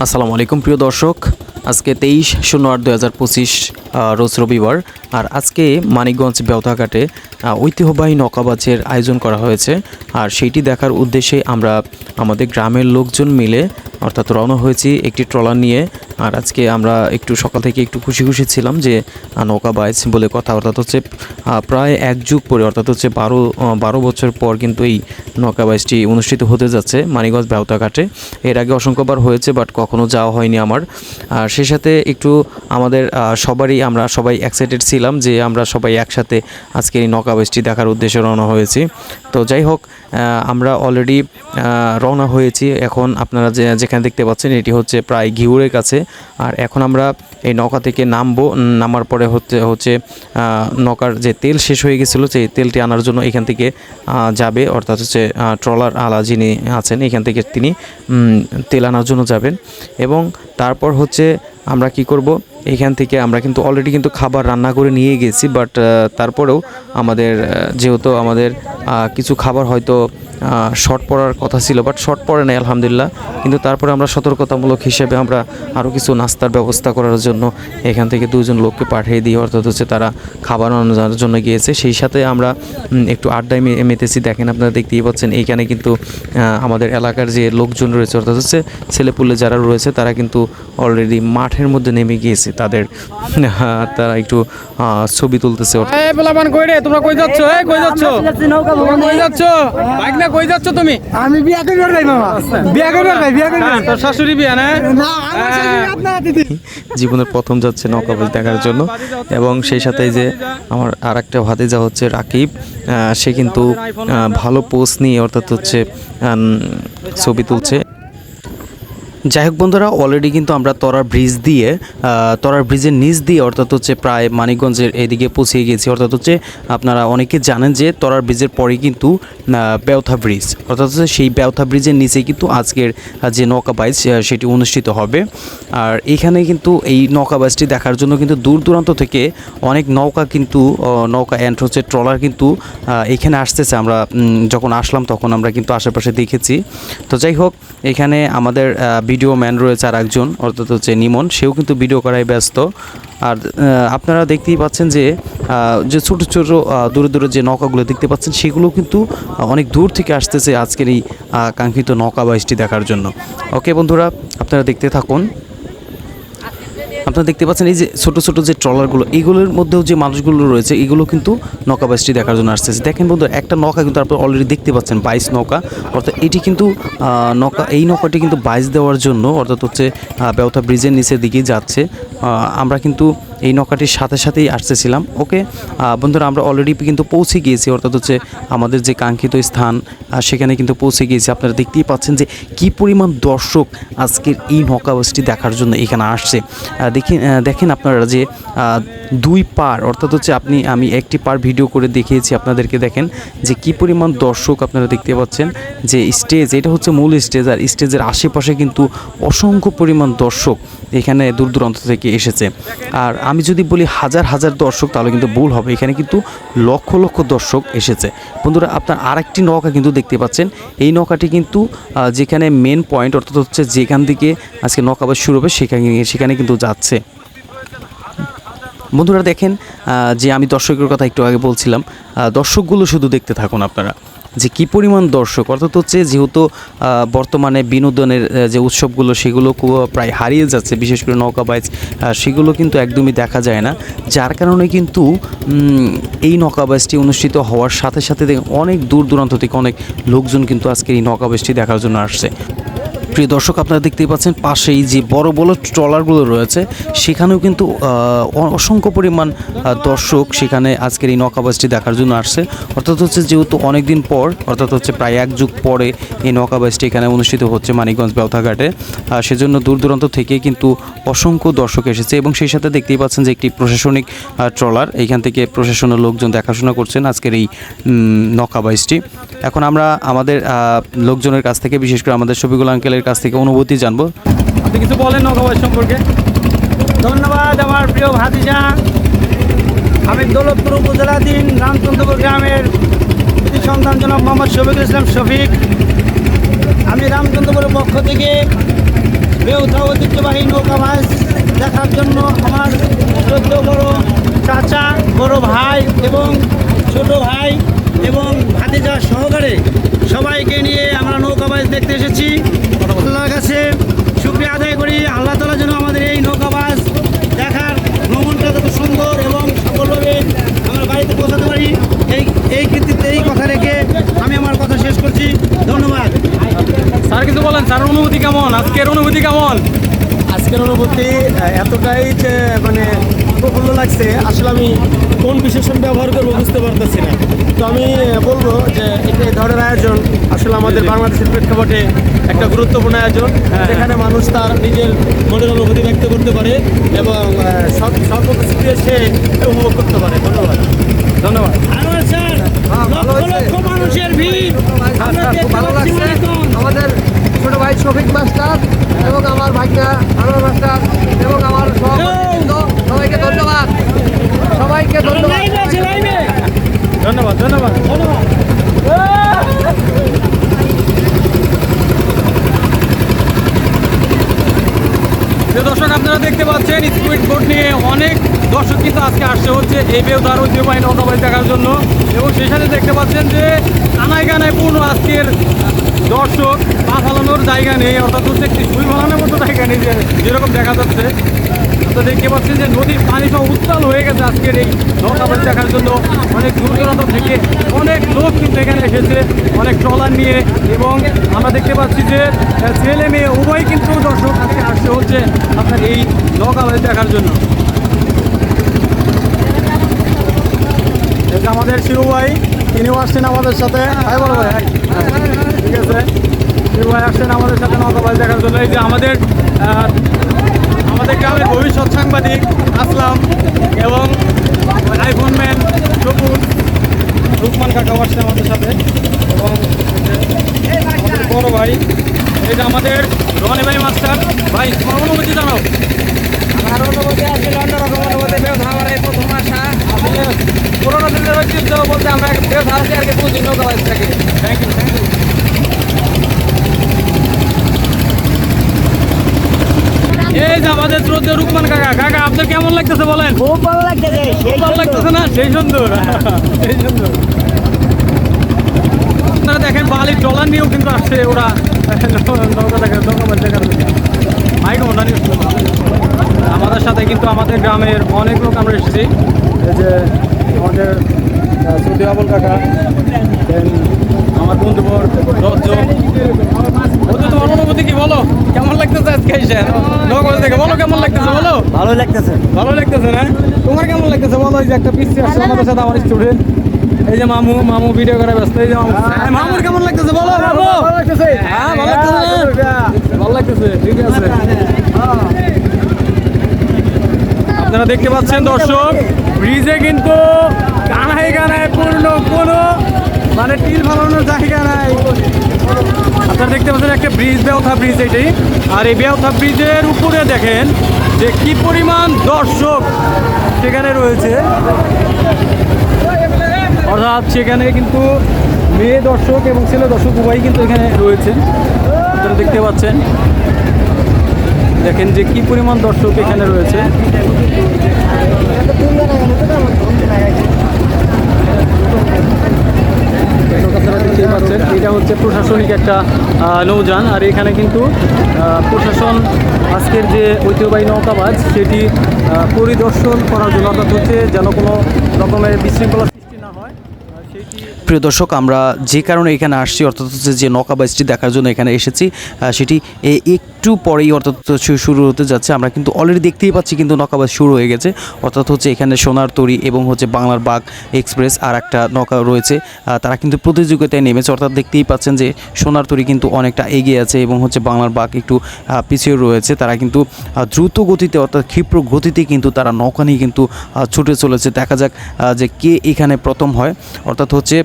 আসসালামু আলাইকুম প্রিয় দর্শক, আজকে 23/08/2025 রোজ রবিবার। আর আজকে মানিকগঞ্জ বেওতাঘাটে ঐতিহ্যবাহী নৌকাবাজের আয়োজন করা হয়েছে। আর সেইটি দেখার উদ্দেশ্যে আমরা আমাদের গ্রামের লোকজন মিলে অর্থাৎ রওনা হয়েছি একটি ট্রলার নিয়ে। আর আজকে আমরা একটু সকাল থেকে একটু খুশি ছিলাম যে নৌকাবাজ বলে কথা, অর্থাৎ হচ্ছে প্রায় এক যুগ পরে, অর্থাৎ হচ্ছে 12 বছর পর কিন্তু এই নৌকাবাজটি অনুষ্ঠিত হতে যাচ্ছে মানিকগঞ্জ বেওতাঘাটে। এর আগে অসংখ্যবার হয়েছে, বাট কখনো যাওয়া হয়নি আমার। আর সেই সাথে একটু আমাদের আমরা সবাই এক্সাইটেড ছিলাম যে আমরা সবাই একসাথে আজকের এই নৌকাবাজটি দেখার উদ্দেশ্যে রওনা হয়েছি। তো যাই হোক, আমরা অলরেডি রওনা হয়েছি। এখন আপনারা যেখানে দেখতে পাচ্ছেন এটি হচ্ছে প্রায় ঘিউরের কাছে। আর এখন আমরা এই নৌকা থেকে নামার পরে হচ্ছে নৌকার যে তেল শেষ হয়ে গেছিলো, সেই তেলটি আনার জন্য এখান থেকে যাবে, অর্থাৎ হচ্ছে ট্রলার আলা যিনি আছেন এখান থেকে তিনি তেল আনার জন্য যাবেন। এবং তারপর হচ্ছে আমরা কি করব, এইখান থেকে আমরা কিন্তু অলরেডি কিন্তু খাবার রান্না করে নিয়ে গেছি, বাট তারপরেও যেহেতু আমাদের কিছু খাবার হয়তো শর্ট পড়ার কথা ছিল, বাট শর্ট পড়ে নাই আলহামদুলিল্লাহ। কিন্তু তারপরে আমরা সতর্কতামূলক হিসেবে আমরা আরও কিছু নাস্তার ব্যবস্থা করার জন্য এখান থেকে 2জন লোককে পাঠিয়ে দিই, অর্থাৎ হচ্ছে তারা খাবার আনার জন্য গিয়েছে। সেই সাথে আমরা একটু আড্ডায় মেতেছি। দেখেন, আপনারা দেখতেই পাচ্ছেন এইখানে কিন্তু আমাদের এলাকার যে লোকজন রয়েছে, অর্থাৎ হচ্ছে ছেলেপুলে যারা রয়েছে তারা কিন্তু অলরেডি মাঠের মধ্যে নেমে গিয়েছে। তারা একটু ছবি তুলতেছে। তোমরা কই যাচ্ছ? কই যাচ্ছ? বাইক না কই যাচ্ছ তুমি? আমি বিয়া করবার যাই মামা। বিয়া করবার যাই, বিয়া করবার। তোর শাশুড়ি বিয়া না? না, আমার শাশুড়ি আপনারা দিদি। জীবনের প্রথম যাচ্ছে নৌকাবাজ দেখার জন্য। এবং সেই সাথে যে আমার আরেকটা ভাতিজা হচ্ছে রাকিব, সে কিন্তু ভালো পোস্ট নিয়ে অর্থাৎ হচ্ছে ছবি তুলছে। যাই হোক বন্ধুরা, অলরেডি কিন্তু আমরা তরার ব্রিজের নিচ দিয়ে অর্থাৎ হচ্ছে প্রায় মানিকগঞ্জের এদিকে পৌঁছে গিয়েছি। অর্থাৎ হচ্ছে আপনারা অনেকে জানেন যে তরার ব্রিজের পরে কিন্তু বেওথা ব্রিজ, অর্থাৎ হচ্ছে সেই বেওথা ব্রিজের নিচে কিন্তু আজকের যে নৌকাবাজ সেটি অনুষ্ঠিত হবে। আর এখানে কিন্তু এই নৌকাবাজটি দেখার জন্য কিন্তু দূর দূরান্ত থেকে অনেক নৌকা অ্যান্ড হচ্ছে ট্রলার কিন্তু এখানে আসতেছে। আমরা যখন আসলাম তখন আমরা কিন্তু আশেপাশে দেখেছি। তো যাই হোক, এখানে আমাদের ভিডিও ম্যান রয়েছে আর একজন, অর্থাৎ হচ্ছে নিমন, সেও কিন্তু ভিডিও করায় ব্যস্ত। আর আপনারা দেখতেই পাচ্ছেন যে ছোটো ছোটো দূরে দূরে যে নৌকাগুলো দেখতে পাচ্ছেন সেগুলো কিন্তু অনেক দূর থেকে আসতেছে আজকের এই কাঙ্ক্ষিত নৌকাবাজটি দেখার জন্য। ওকে বন্ধুরা, আপনারা দেখতে থাকুন। আপনারা দেখতে পাচ্ছেন এই যে ছোটো ছোটো যে ট্রলারগুলো, এইগুলোর মধ্যেও যে মানুষগুলো রয়েছে এগুলো কিন্তু নৌকাবাজটি দেখার জন্য আসতেছে। দেখেন বন্ধু, একটা নৌকা কিন্তু আপনারা অলরেডি দেখতে পাচ্ছেন 22 নৌকা, অর্থাৎ এটি কিন্তু এই নৌকাটি কিন্তু 22 দেওয়ার জন্য অর্থাৎ হচ্ছে বেওথা ব্রিজের নিচের দিকে যাচ্ছে। আমরা কিন্তু এই নৌকাটির সাথেই আসতেছিলাম। ওকে বন্ধুরা, আমরা অলরেডি কিন্তু পৌঁছে গিয়েছি, অর্থাৎ হচ্ছে আমাদের যে কাঙ্ক্ষিত স্থান সেখানে কিন্তু পৌঁছে গিয়েছি। আপনারা দেখতেই পাচ্ছেন যে কী পরিমাণ দর্শক আজকের এই নৌকাবাজটি দেখার জন্য এখানে আসছে। দেখেন আপনারা যে 2 পার, অর্থাৎ হচ্ছে আমি একটি পার ভিডিও করে দেখিয়েছি আপনাদেরকে। দেখেন যে কী পরিমাণ দর্শক আপনারা দেখতে পাচ্ছেন। যে স্টেজ, এটা হচ্ছে মূল স্টেজ, আর স্টেজের আশেপাশে কিন্তু অসংখ্য পরিমাণ দর্শক এখানে দূর দূরান্ত থেকে এসেছে। আর আমি যদি বলি হাজার হাজার দর্শক তাহলে কিন্তু ভুল হবে, এখানে কিন্তু লক্ষ লক্ষ দর্শক এসেছে। বন্ধুরা, আপনার আরেকটি নৌকা কিন্তু দেখতে পাচ্ছেন। এই নৌকাটি কিন্তু যেখানে মেন পয়েন্ট, অর্থাৎ হচ্ছে যেখান থেকে আজকে নৌকাবাজ শুরু হবে সেখানে কিন্তু যাচ্ছে। বন্ধুরা দেখেন যে আমি দর্শকের কথা একটু আগে বলছিলাম, দর্শকগুলো শুধু দেখতে থাকুন আপনারা যে কী পরিমাণ দর্শক। অর্থাৎ হচ্ছে যেহেতু বর্তমানে বিনোদনের যে উৎসবগুলো সেগুলো প্রায় হারিয়ে যাচ্ছে, বিশেষ করে নৌকাবাজ সেগুলো কিন্তু একদমই দেখা যায় না। যার কারণে কিন্তু এই নৌকাবাজটি অনুষ্ঠিত হওয়ার সাথে সাথে অনেক দূর দূরান্ত থেকে অনেক লোকজন কিন্তু আজকে এই নৌকাবাজটি দেখার জন্য আসছে। প্রিয় দর্শক, আপনারা দেখতেই পাচ্ছেন পাশেই যে বড় বড় ট্রলারগুলো রয়েছে সেখানেও কিন্তু অসংখ্য পরিমাণ দর্শক সেখানে আজকের এই নৌকাবাজটি দেখার জন্য আসছে। অর্থাৎ হচ্ছে যেহেতু অনেক দিন পর, অর্থাৎ হচ্ছে প্রায় 1 যুগ পরে এই নৌকাবাজটি এখানে অনুষ্ঠিত হচ্ছে মানিকগঞ্জ বেওথাঘাটে, সেজন্য দূর দূরান্ত থেকে কিন্তু অসংখ্য দর্শক এসেছে। এবং সেই সাথে দেখতেই পাচ্ছেন যে একটি প্রশাসনিক ট্রলার, এইখান থেকে প্রশাসনের লোকজন দেখাশোনা করছেন আজকের এই নৌকাবাজটি। এখন আমরা আমাদের লোকজনের কাছ থেকে, বিশেষ করে আমাদের শফিকুল আঙ্কেলের কাছ থেকে অনুভূতি জানবো। আপনি কিছু বলেন নৌকাবাজ সম্পর্কে। ধন্যবাদ আমার প্রিয় ভাতিজা। আমি দৌলতপুর উপজেলাধীন রামচন্দ্রপুর গ্রামের সন্তান জনাব মোহাম্মদ শফিকুল ইসলাম শফিক। আমি রামচন্দ্রপুরের পক্ষ থেকে বেউথা ঐতিহ্যবাহী নৌকাবাজ দেখার জন্য আমার ছোট বড় চাচা, বড় ভাই এবং ছোট ভাই এবং ভাতিজা সহকারে সবাইকে নিয়ে আমরা নৌকাবাজ দেখতে এসেছি। আল্লাহর কাছে শুকরিয়া আদায় করি, আল্লাহ তাআলা যেন আমাদের এই নৌকাবাজ দেখার ভ্রমণটা যত সুন্দর এবং সফলভাবে আমরা বাড়িতে পৌঁছাতে পারি। এই কৃতিত্বে এই কথা রেখে আমি আমার কথা শেষ করছি। ধন্যবাদ। স্যার কিছু বলেন, স্যার অনুভূতি কেমন, আজকের অনুভূতি কেমন? আজকের অনুভূতি এতটাই যে মানে প্রফুল্ল লাগছে, আসলে আমি কোন বিশেষণ ব্যবহার করবো বুঝতে পারতেছি না। তো আমি বলবো যে এই ধরনের আয়োজন আসলে আমাদের বাংলাদেশের প্রেক্ষাপটে একটা গুরুত্বপূর্ণ আয়োজন, যেখানে মানুষ তার নিজের মনের অনুভূতি ব্যক্ত করতে পারে এবং সর্বকিছুকে সে উপভোগ করতে পারে। ধন্যবাদ। ধন্যবাদ। আনোয়ার স্যার, লক্ষ লক্ষ মানুষের ভিড় আমরা খুব ভালো দেখতে পাচ্ছি লাগছে। মানিকগঞ্জ। আমাদের ছোট ভাই শফিক মাস্টার এবং আমার ভাইটা আনোয়ার মাস্টার এবং আমার সহকর্মীবৃন্দ, সবাইকে ধন্যবাদ, সবাইকে ধন্যবাদ। লাইভে আছে, লাইভে। ধন্যবাদ। ধন্যবাদ। ধন্যবাদ। যে দর্শক আপনারা দেখতে পাচ্ছেন স্পিড বোট নিয়ে অনেক দর্শক কিন্তু আজকে আসছে হচ্ছে এই বেউদার ঐতিহ্যবাহী নৌকাবাজ দেখার জন্য, এবং সেই সাথে দেখতে পাচ্ছেন যে কানায় কানায় পূর্ণ আজকের দর্শক। পা ফালানোর জায়গা নেই, অর্থাৎ হচ্ছে একটি সুই ফালানোর মতো জায়গা নেই যেরকম দেখা যাচ্ছে। আপনারা দেখতে পাচ্ছেন যে নদীর পানি সব উত্তাল হয়ে গেছে আজকের এই নৌকাবাজ দেখার জন্য। অনেক দূর দূরান্ত থেকে অনেক লোক কিন্তু এখানে এসেছে, অনেক ট্রলার নিয়ে, এবং আমরা দেখতে পাচ্ছি যে ছেলে মেয়ে উভয় কিন্তু দর্শক আজকে আসছে হচ্ছে আপনার এই নৌকাবাজ দেখার জন্য। এই যে আমাদের শিবু ভাই, তিনিও আসছেন আমাদের সাথে। হাই বলো ভাই, হাই। ঠিক আছে, শিবু ভাই আসছেন আমাদের সাথে নৌকাবাজ দেখার জন্য। এই যে আমাদের গ্রামের ভবিষ্যৎ সাংবাদিক আসলাম এবং আইফোন ম্যান সবুজ রুকমান কাকাও আসছে আমাদের সাথে, এবং আমাদের বড় ভাই এই যে আমাদের রনি ভাই মাস্টার। ভাই তোমার অনুভূতি জানাও। আমার অনুভূতি আসলে অন্যরকম অনুভূতি। বেউথা আমার এই প্রথম আসা। আসলে পুরোনো দিনের ঐতিহ্য বলতে আমরা বেউথা আসি আর কি প্রচুর নৌকাবাজ থাকি। Thank you, thank you. এই যে আমাদের শ্রদ্ধা রুকমান কাকা। কাকা আপনার কেমন লাগতেছে বলেন? খুব ভালো লাগতেছে। খুব ভালো লাগতেছে না? সেই সুন্দর, সেই সুন্দর। আপনারা দেখেন বালির ট্রলার নিয়েও কিন্তু আসছে ওরা নৌকা দেখার, নৌকাবাজ দেখার জন্য। মাইক ওনা নিয়ে আমাদের সাথে কিন্তু আমাদের গ্রামের অনেক লোক আমরা এসেছি। এই যে আমাদের সৌদি আবুল কাকা, দেন আমার বন্ধুবর দশজন। বন্ধু তোমার অনুভূতি কি বলো, কেমন লাগতেছে আজকে এসে নৌকাবাজ দেখে? বলো কেমন লাগতেছে, বলো। ভালো লাগতেছে। ভালো লাগতেছে না? তোমার কেমন লাগতেছে বলো? এই যে একটা পিসি আসছে আমাদের সাথে, আমার স্টুডেন্ট। এই যে মামু ভিডিও করে ব্যস্ত। এই যে মামুর কেমন লাগতেছে বলো? মামু ভালো লাগতেছে। হ্যাঁ, ভালো লাগতেছে না? ভালো লাগতেছে, ঠিক আছে। আপনারা দেখতে পাচ্ছেন দর্শক, ব্রিজে কিন্তু কানায় কানায় পূর্ণ, কোনো মানে টিল ফালানোর জায়গা নাই। আপনারা দেখতে পাচ্ছেন একটা ব্রিজ, বেউথা ব্রিজ এটি। আর এই বেউথা ব্রিজের উপরে দেখেন যে কি পরিমাণ দর্শক সেখানে রয়েছে, অর্থাৎ সেখানে কিন্তু মেয়ে দর্শক এবং ছেলে দর্শক উভয়ই কিন্তু এখানে রয়েছে। আপনারা দেখতে পাচ্ছেন, দেখেন যে কি পরিমাণ দর্শক এখানে রয়েছে। আপনারা দেখতেই পাচ্ছেন এটা হচ্ছে প্রশাসনিক একটা নৌযান, আর এখানে কিন্তু প্রশাসন আজকের যে ঐতিহ্যবাহী নৌকাবাজ সেটি পরিদর্শন করার জন্য, অর্থাৎ হচ্ছে যেন কোনো রকমের বিশৃঙ্খলা সৃষ্টি না হয় সেইটি। প্রিয় দর্শক, আমরা যে কারণে এখানে আসছি, অর্থাৎ হচ্ছে যে নৌকাবাজটি দেখার জন্য এখানে এসেছি, সেটি একটু পরেই অর্থাৎ শুরু হতে যাচ্ছে। আমরা কিন্তু অলরেডি দেখতেই পাচ্ছি কিন্তু নৌকাবাজ শুরু হয়ে গেছে, অর্থাৎ হচ্ছে এখানে সোনার তরী এবং হচ্ছে বাংলার বাগ এক্সপ্রেস আর একটা নৌকা রয়েছে, তারা কিন্তু প্রতিযোগিতায় নেমেছে। অর্থাৎ দেখতেই পাচ্ছেন যে সোনার তরী কিন্তু অনেকটা এগিয়ে আছে এবং হচ্ছে বাংলার বাগ একটু পিছিয়ে রয়েছে। তারা কিন্তু দ্রুত গতিতে, অর্থাৎ ক্ষিপ্র গতিতে কিন্তু তারা নৌকা নিয়ে কিন্তু ছুটে চলেছে। দেখা যাক যে কে এখানে প্রথম হয়। অর্থাৎ হচ্ছে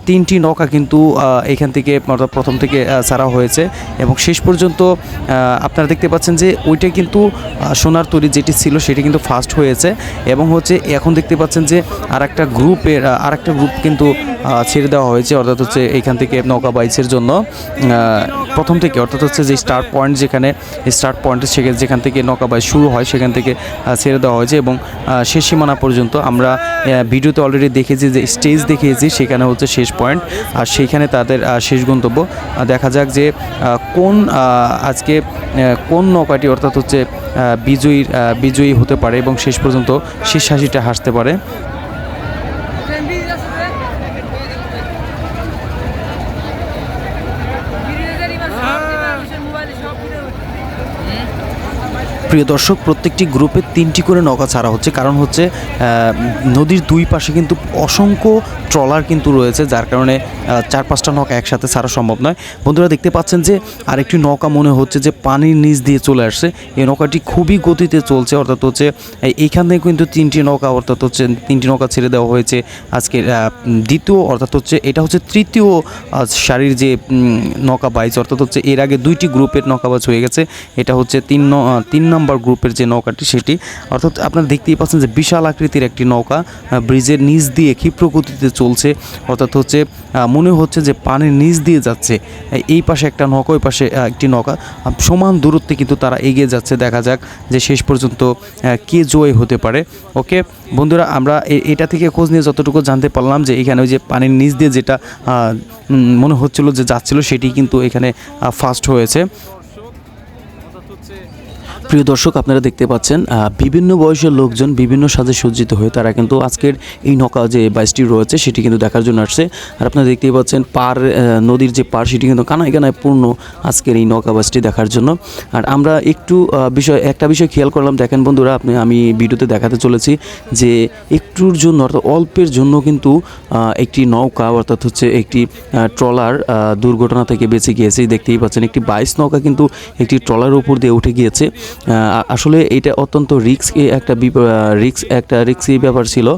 3টি নৌকা কিন্তু এখান থেকে অর্থাৎ প্রথম থেকে ছাড়া হয়েছে এবং শেষ পর্যন্ত আপনারা দেখতে পাচ্ছেন যে ওইটা কিন্তু সোনার তরী যেটি ছিল সেটি কিন্তু ফার্স্ট হয়েছে, এবং হচ্ছে এখন দেখতে পাচ্ছেন যে আরেকটা গ্রুপ কিন্তু ছেড়ে দেওয়া হয়েছে, অর্থাৎ হচ্ছে এইখান থেকে নৌকা বাইচের জন্য প্রথম থেকে, অর্থাৎ হচ্ছে যে স্টার্ট পয়েন্ট যেখানে স্টার্ট পয়েন্টে যেখান থেকে নৌকা বাইচ শুরু হয় সেখান থেকে ছেড়ে দেওয়া হয়েছে এবং শেষ সীমানা পর্যন্ত। আমরা ভিডিওতে অলরেডি দেখেছি যে স্টেজ দেখিয়েছি, সেখানে হচ্ছে শেষ পয়েন্ট আর সেইখানে তাদের শেষ গন্তব্য। দেখা যাক যে আজকে কোন নৌকাটি অর্থাৎ হচ্ছে বিজয়ী হতে পারে এবং শেষ পর্যন্ত শেষ হাসিটা হাসতে পারে। প্রিয় দর্শক, প্রত্যেকটি গ্রুপে 3টি করে নৌকা ছাড়া হচ্ছে, কারণ হচ্ছে নদীর দুই পাশে কিন্তু অসংখ্য ট্রলার কিন্তু রয়েছে, যার কারণে 4-5টা নৌকা একসাথে ছাড়া সম্ভব নয়। বন্ধুরা দেখতে পাচ্ছেন যে আরেকটি নৌকা মনে হচ্ছে যে পানির নিচ দিয়ে চলে আসছে। এই নৌকাটি খুবই গতিতে চলছে, অর্থাৎ হচ্ছে এইখান থেকে কিন্তু 3টি নৌকা অর্থাৎ হচ্ছে 3টি নৌকা ছেড়ে দেওয়া হয়েছে আজকে দ্বিতীয়, অর্থাৎ হচ্ছে এটা হচ্ছে তৃতীয় সারির যে নৌকা বাইচ, অর্থাৎ হচ্ছে এর আগে 2টি গ্রুপের নৌকা বাইচ হয়ে গেছে। এটা হচ্ছে 3 নম্বর গ্রুপের যে নৌকাটি সেটি, অর্থাৎ আপনারা দেখতেই পাচ্ছেন যে বিশাল আকৃতির একটি নৌকা ব্রিজের নিচ দিয়ে ক্ষিপ্র গতিতে চলছে, অর্থাৎ হচ্ছে মনে হচ্ছে যে পানির নিচ দিয়ে যাচ্ছে। এই পাশে একটা নৌকা, ওই পাশে একটি নৌকা, সমান দূরত্বে কিন্তু তারা এগিয়ে যাচ্ছে। দেখা যাক যে শেষ পর্যন্ত কে জয় হতে পারে। ওকে বন্ধুরা, আমরা এটা থেকে খোঁজ নিয়ে যতটুকু জানতে পারলাম যে এখানে ওই যে পানির নিচ দিয়ে যেটা মনে হচ্ছিল যে যাচ্ছিল সেটি কিন্তু এখানে ফার্স্ট হয়েছে। প্রিয় দর্শক, আপনারা দেখতে পাচ্ছেন বিভিন্ন বয়সের লোকজন বিভিন্ন সাজে সজ্জিত হয়ে তারা কিন্তু আজকের এই নৌকা যে বাইচটি রয়েছে সেটি কিন্তু দেখার জন্য আসছে। আর আপনারা দেখতেই পাচ্ছেন নদীর যে পার সেটি কিন্তু কানায় কানায় পূর্ণ আজকের এই নৌকা বাইচটি দেখার জন্য। আর আমরা একটু একটা বিষয় খেয়াল করলাম, দেখেন বন্ধুরা, আমি ভিডিওতে দেখাতে চলেছি যে একটুর জন্য অর্থাৎ অল্পের জন্য কিন্তু একটি নৌকা অর্থাৎ হচ্ছে একটি ট্রলার দুর্ঘটনা থেকে বেঁচে গিয়েছে। দেখতেই পাচ্ছেন একটি বাইচ নৌকা কিন্তু একটি ট্রলারের উপর দিয়ে উঠে গিয়েছে। আসলে এটা অত্যন্ত রিস্কি ব্যাপার ছিল।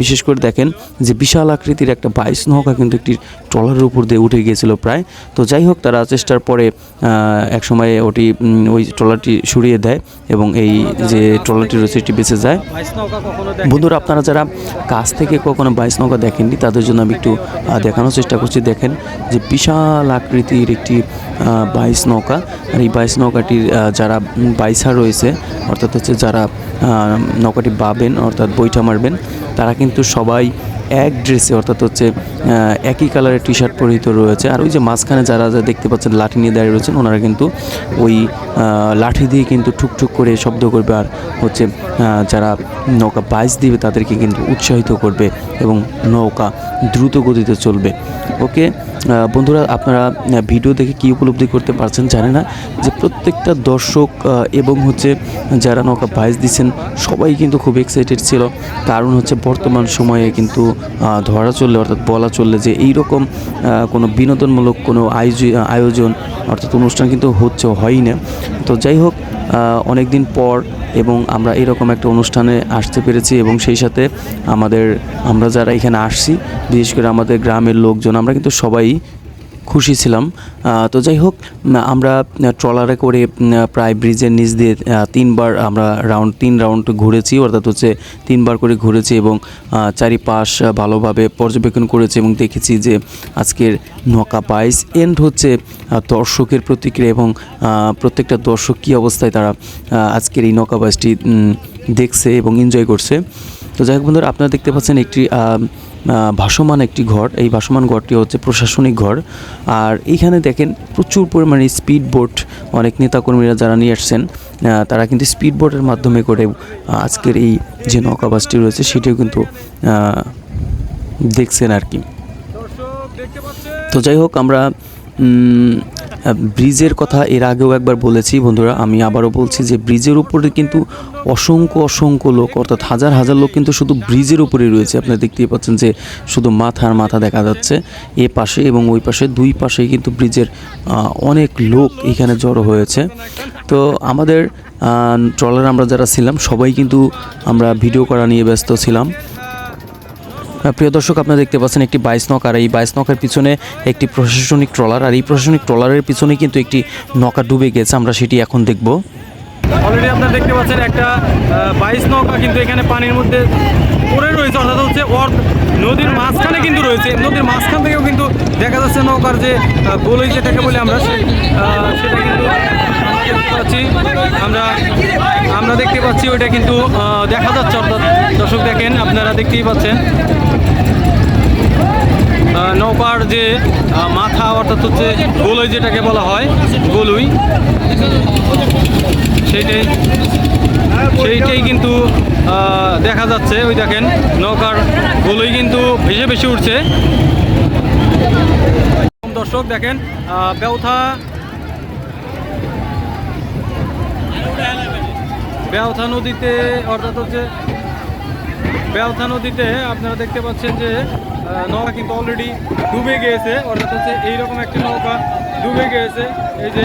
বিশেষ করে দেখেন যে বিশাল আকৃতির একটা বাইচ নৌকা কিন্তু একটি ট্রলারের উপর দিয়ে উঠে গিয়েছিল প্রায়। তো যাই হোক, তারা চেষ্টার পরে একসময় ওই ট্রলারটি সরিয়ে দেয় এবং এই যে ট্রলারটি রয়েছে এটি বেঁচে যায়। বন্ধুরা, আপনারা যারা কাছ থেকে কখনো বাইচ নৌকা দেখেননি তাদের জন্য আমি একটু দেখানোর চেষ্টা করছি। দেখেন যে বিশাল আকৃতির একটি বাইচ নৌকা, আর এই বাইচ নৌকাটির যারা বাইসার রয়েছে অর্থাৎ হচ্ছে যারা নৌকাটি বাবেন অর্থাৎ বৈঠা মারবেন, তারা কিন্তু সবাই এক ড্রেসে অর্থাৎ হচ্ছে একই কালারের টি শার্ট পরিহিত রয়েছে। আর ওই যে মাঝখানে যারা দেখতে পাচ্ছেন লাঠি নিয়ে দাঁড়িয়ে রয়েছেন, ওনারা কিন্তু ওই লাঠি দিয়ে কিন্তু ঠুকঠুক করে শব্দ করবে আর হচ্ছে যারা নৌকা বাইচ দিবে তাদেরকে কিন্তু উৎসাহিত করবে এবং নৌকা দ্রুত গতিতে চলবে। ওকে বন্ধুরা, আপনারা ভিডিও দেখে কী উপলব্ধি করতে পারছেন জানি না, যে প্রত্যেকটা দর্শক এবং হচ্ছে যারা নৌকা বাইচ দিচ্ছেন সবাই কিন্তু খুব এক্সাইটেড ছিল। কারণ হচ্ছে বর্তমান সময়ে কিন্তু ধরা চললে অর্থাৎ বলা চললে যে এইরকম কোনো বিনোদনমূলক কোনো আয়োজন অর্থাৎ অনুষ্ঠান কিন্তু হয়ই না। তো যাই হোক, অনেক দিন পর এবং আমরা এরকম একটা অনুষ্ঠানে আসতে পেরেছি এবং সেই সাথে আমরা যারা এখানে আসছি, বিশেষ করে আমাদের গ্রামের লোকজন, আমরা কিন্তু সবাই খুশি ছিলাম। তো যাই হোক, আমরা ট্রলারে করে প্রায় ব্রিজের নিচ দিয়ে 3বার আমরা 3 রাউন্ড ঘুরেছি, অর্থাৎ হচ্ছে 3বার করে ঘুরেছি এবং চারিপাশ ভালোভাবে পর্যবেক্ষণ করেছি এবং দেখেছি যে আজকের নৌকা বাইচ এন্ড হচ্ছে দর্শকের প্রতিক্রিয়া এবং প্রত্যেকটা দর্শক কী অবস্থায় তারা আজকের এই নৌকা বাইচটি দেখছে এবং এনজয় করছে। তো যাই হোক বন্ধুরা, আপনারা দেখতে পাচ্ছেন একটি ভাসমান একটি ঘর। এই ভাসমান ঘরটি হচ্ছে প্রশাসনিক ঘর। আর এইখানে দেখেন প্রচুর পরিমাণে স্পিড বোট, অনেক নেতাকর্মীরা যারা নিয়ে আসছেন তারা কিন্তু স্পিড বোটের মাধ্যমে করে আজকের এই যে নৌকা বাইচটি রয়েছে সেটিও কিন্তু দেখছেন আর কি। তো যাই হোক, আমরা ব্রিজের কথা এর আগেও একবার বলেছি বন্ধুরা, আমি আবারও বলছি যে ব্রিজের উপরে কিন্তু অসংখ্য লোক অর্থাৎ হাজার হাজার লোক কিন্তু শুধু ব্রিজের উপরে রয়েছে। আপনারা দেখতেই পাচ্ছেন যে শুধু মাথা দেখা যাচ্ছে এ পাশে এবং ওই পাশে, দুই পাশে কিন্তু ব্রিজের অনেক লোক এখানে জড়ো হয়েছে। তো আমাদের ট্রলার আমরা যারা ছিলাম সবাই কিন্তু আমরা ভিডিও করা নিয়ে ব্যস্ত ছিলাম। প্রিয় দর্শক, আপনারা দেখতে পাচ্ছেন একটি বাইচ নৌকা, আর এই বাইচ নৌকার পিছনে একটি প্রশাসনিক ট্রলার, আর এই প্রশাসনিক ট্রলারের পিছনে কিন্তু একটি নৌকা ডুবে গেছে। আমরা সেটি এখন দেখব। অলরেডি আপনারা দেখতে পাচ্ছেন একটা বাইচ নৌকা কিন্তু এখানে পানির মধ্যে পড়ে রয়েছে, অর্থাৎ হচ্ছে নদীর মাঝখানে কিন্তু রয়েছে। নদীর মাঝখান থেকেও কিন্তু দেখা যাচ্ছে নৌকার যে গোলই যেটাকে বলি আমরা সেটা কিন্তু দেখতে পাচ্ছি। আমরা দেখতে পাচ্ছি ওইটা কিন্তু দেখা যাচ্ছে। অর্থাৎ দর্শক দেখেন, আপনারা দেখতেই পাচ্ছেন নৌকার যে মাথা, অর্থাৎ হচ্ছে গোলই যেটাকে বলা হয়, গোলই, সেইটাই কিন্তু দেখা যাচ্ছে। ওই দেখেন নৌকার গোলই কিন্তু ভেসে ভেসে উঠছে। দর্শক দেখেন বেউথা নদীতে, অর্থাৎ হচ্ছে বেউথা নদীতে আপনারা দেখতে পাচ্ছেন যে নৌকা কিন্তু অলরেডি ডুবে গিয়েছে। অর্থাৎ হচ্ছে এইরকম একটি নৌকা ডুবে গিয়েছে। এই যে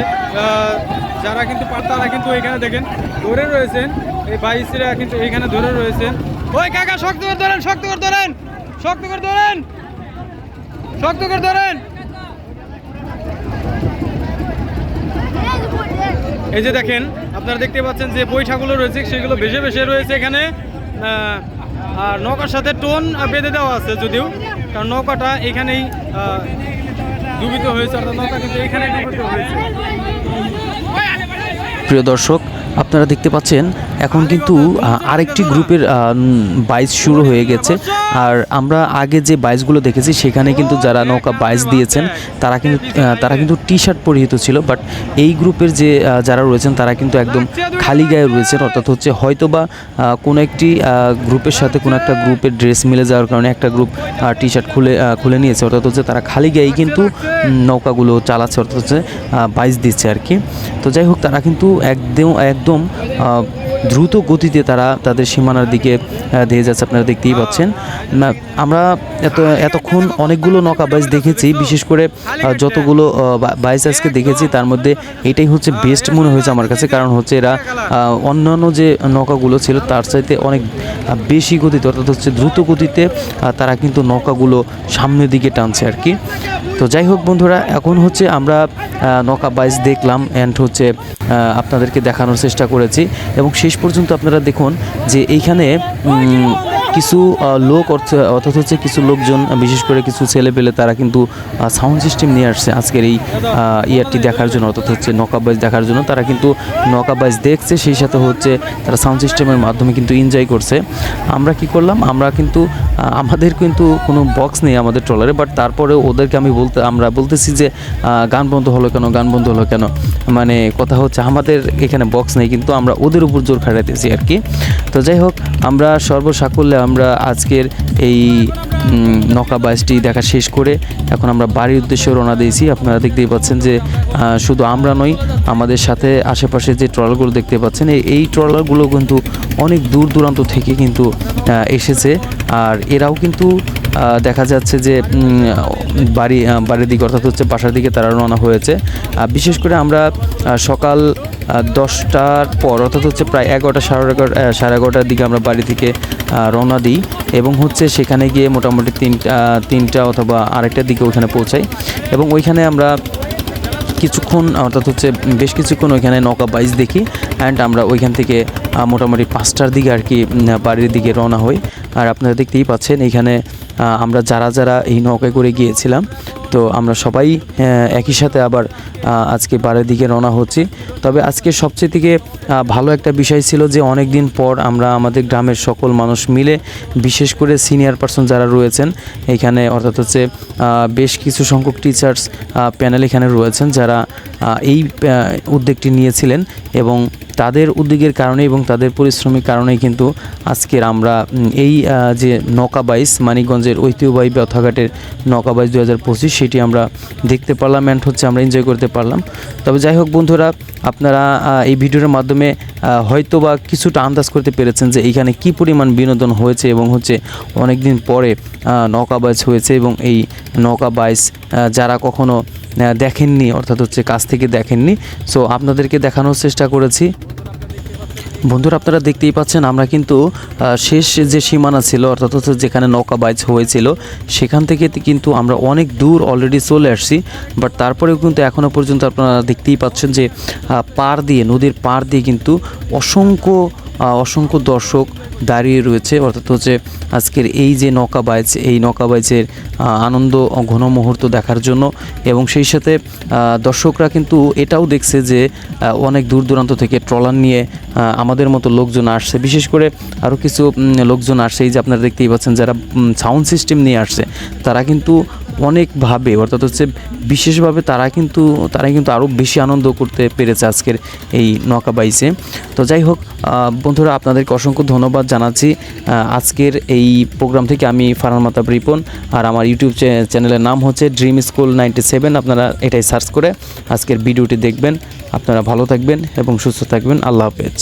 যারা কিন্তু তারা কিন্তু এখানে দেখেন ধরে রয়েছেন, এই বাইশরা কিন্তু এইখানে ধরে রয়েছেন। ওই কাকা শক্ত করে ধরেন, শক্ত করে ধরেন, শক্ত করে ধরেন, শক্ত করে ধরেন। এই যে দেখেন, আপনারা দেখতে পাচ্ছেন যে বৈঠাগুলো রয়েছে, সেগুলো ভেসে ভেসে রয়েছে এখানে। আর নৌকার সাথে টোন বেঁধে দেওয়া আছে, যদিও কারণ নৌকাটা এখানেই ডুবিত হয়েছে। অর্থাৎ নৌকা কিন্তু এখানেই ডুবিত হয়েছে। প্রিয় দর্শক, আপনারা দেখতে পাচ্ছেন এখন কিন্তু আরেকটি গ্রুপের বাইচ শুরু হয়ে গেছে। আর আমরা আগে যে বাইচগুলো দেখেছি সেখানে কিন্তু যারা নৌকা বাইচ দিয়েছেন তারা কিন্তু টি শার্ট পরিহিত ছিল। বাট এই গ্রুপের যে যারা রয়েছেন তারা কিন্তু একদম খালি গায়ে রয়েছেন। অর্থাৎ হচ্ছে হয়তোবা কোনো একটি গ্রুপের সাথে কোনো একটা গ্রুপের ড্রেস মিলে যাওয়ার কারণে একটা গ্রুপ টি শার্ট খুলে নিয়েছে। অর্থাৎ হচ্ছে তারা খালি গায়েই কিন্তু নৌকাগুলো চালাচ্ছে, অর্থাৎ হচ্ছে বাইচ দিচ্ছে আর কি। তো যাই হোক, তারা কিন্তু একদম দ্রুত গতিতে তারা তাদের সীমানার দিকে ধেয়ে যাচ্ছে, আপনারা দেখতেই পাচ্ছেন। আমরা এতক্ষণ অনেকগুলো নৌকা বাইচ দেখেছি, বিশেষ করে যতগুলো বাইচ আজকে দেখেছি তার মধ্যে এটাই হচ্ছে বেস্ট মনে হয়েছে আমার কাছে। কারণ হচ্ছে এরা অন্যান্য যে নৌকাগুলো ছিল তার চাইতে অনেক বেশি গতিতে, অর্থাৎ হচ্ছে দ্রুত গতিতে তারা কিন্তু নৌকাগুলো সামনের দিকে টানছে আর কি। তো যাই হোক বন্ধুরা, এখন হচ্ছে আমরা নৌকা বাইচ দেখলাম অ্যান্ড হচ্ছে আপনাদেরকে দেখানোর চেষ্টা করেছি। এবং শেষ পর্যন্ত আপনারা দেখুন যে এইখানে কিছু লোক অর্থাৎ হচ্ছে কিছু লোকজন, বিশেষ করে কিছু ছেলে পেলে, তারা কিন্তু সাউন্ড সিস্টেম নিয়ে আসছে আজকের এই ইয়ারটি দেখার জন্য, অর্থাৎ হচ্ছে নৌকা বাইচ দেখার জন্য। তারা কিন্তু নৌকা বাইচ দেখছে, সেই সাথে হচ্ছে তারা সাউন্ড সিস্টেমের মাধ্যমে কিন্তু এনজয় করছে। আমরা কি করলাম, আমরা কিন্তু আমাদের কিন্তু কোনো বক্স নেই আমাদের ট্রলারে, বাট তারপরে ওদেরকে আমরা বলতেছি যে গান বন্ধ হলো কেন, মানে কথা হচ্ছে আমাদের এখানে বক্স নেই, কিন্তু আমরা ওদের উপর জোর খাটাইতেছি আর কি। তো যাই হোক, আমরা সর্বসাকুল্যে আমরা আজকের এই নৌকা বাইচটি দেখা শেষ করে এখন আমরা বাড়ির উদ্দেশ্যে রওনা দিয়েছি। আপনারা দেখতেই পাচ্ছেন যে শুধু আমরা নই, আমাদের সাথে আশেপাশে যে ট্রলারগুলো দেখতে পাচ্ছেন, এই ট্রলারগুলো কিন্তু অনেক দূর দূরান্ত থেকে কিন্তু এসেছে। আর এরাও কিন্তু দেখা যাচ্ছে যে বাড়ির দিকে, অর্থাৎ হচ্ছে বাসার দিকে তারা রওনা হয়েছে। বিশেষ করে আমরা সকাল 10টার পর, অর্থাৎ হচ্ছে প্রায় 11টা সাড়ে 11টার দিকে আমরা বাড়ি থেকে রওনা দিই এবং হচ্ছে সেখানে গিয়ে মোটামুটি 3টা অথবা আরেকটার দিকে ওইখানে পৌঁছাই। এবং ওইখানে আমরা কিছুক্ষণ, অর্থাৎ হচ্ছে বেশ কিছুক্ষণ ওইখানে নৌকা বাইচ দেখি অ্যান্ড আমরা ওইখান থেকে মোটামুটি 5টার দিকে আর কি বাড়ির দিকে রওনা হই। আর আপনারা দেখতেই পাচ্ছেন এইখানে আমরা যারা এই নৌকায় করে গিয়েছিলাম, তো আমরা সবাই একই সাথে আবার আজকে বাড়ির দিকে রওনা হচ্ছি। তবে আজকে সবচেয়ে থেকে ভালো একটা বিষয় ছিল যে অনেক দিন পর আমরা আমাদের গ্রামের সকল মানুষ মিলে, বিশেষ করে সিনিয়র পার্সন যারা রয়েছেন এখানে, অর্থাৎ হচ্ছে বেশ কিছু সংখ্যক টিচার্স প্যানেল এখানে রয়েছেন যারা এই উদ্যোগটি নিয়েছিলেন এবং তাদের উদ্যোগের কারণে এবং তাদের পরিশ্রমের কারণেই কিন্তু আজকের আমরা এই যে নৌকা বাইচ, মানিকগঞ্জের ঐতিহ্যবাহী বেউথাঘাটের নৌকা বাইচ 2025 সেটি আমরা দেখতে পারলাম অ্যান্ড হচ্ছে আমরা এনজয় করতে পারলাম। তবে যাই হোক বন্ধুরা, আপনারা এই ভিডিওর মাধ্যমে হয়তো বা কিছুটা আন্দাজ করতে পেরেছেন যে এইখানে কি পরিমাণ বিনোদন হয়েছে এবং হচ্ছে অনেক দিন পরে নৌকা বাইচ হয়েছে। এবং এই নৌকা বাইচ যারা কখনো দেখেননি, অর্থাৎ হচ্ছে কাছ থেকে দেখেননি, সো আপনাদেরকে দেখানোর চেষ্টা করেছি। বন্ধুরা, আপনারা দেখতেই পাচ্ছেন আমরা কিন্তু শেষ যে সীমানা ছিল, অর্থাৎ হচ্ছে যেখানে নৌকা বাইচ হয়েছিল সেখান থেকে কিন্তু আমরা অনেক দূর অলরেডি চলে আসছি। বাট তারপরেও কিন্তু এখনও পর্যন্ত আপনারা দেখতেই পাচ্ছেন যে নদীর পাড় দিয়ে কিন্তু অসংখ্য অসংখ্য দর্শক দাঁড়িয়ে রয়েছে, অর্থাৎ হচ্ছে আজকের এই যে নৌকাবাইজ, এই নৌকাবাইজের আনন্দ ঘন মুহূর্ত দেখার জন্য। এবং সেই সাথে দর্শকরা কিন্তু এটাও দেখছে যে অনেক দূর দূরান্ত থেকে ট্রলার নিয়ে আমাদের মতো লোকজন আসছে, বিশেষ করে আরও কিছু লোকজন আসছে, এই যে আপনারা দেখতেই পাচ্ছেন যারা সাউন্ড সিস্টেম নিয়ে আসছে, তারা কিন্তু অনেকভাবে, অর্থাৎ হচ্ছে বিশেষভাবে তারা কিন্তু আরও বেশি আনন্দ করতে পেরেছে আজকের এই নৌকাবাইজে। তো যাই হোক বন্ধুরা, আপনাদেরকে অসংখ্য ধন্যবাদ জানাচ্ছি। আজকের এই প্রোগ্রাম থেকে আমি ফারহান মাহতাব রিপন, আর আমার ইউটিউব চ্যানেলের নাম হচ্ছে ড্রিম স্কুল 97। আপনারা এটাই সার্চ করে আজকের ভিডিওটি দেখবেন। আপনারা ভালো থাকবেন এবং সুস্থ থাকবেন। আল্লাহ হাফেজ।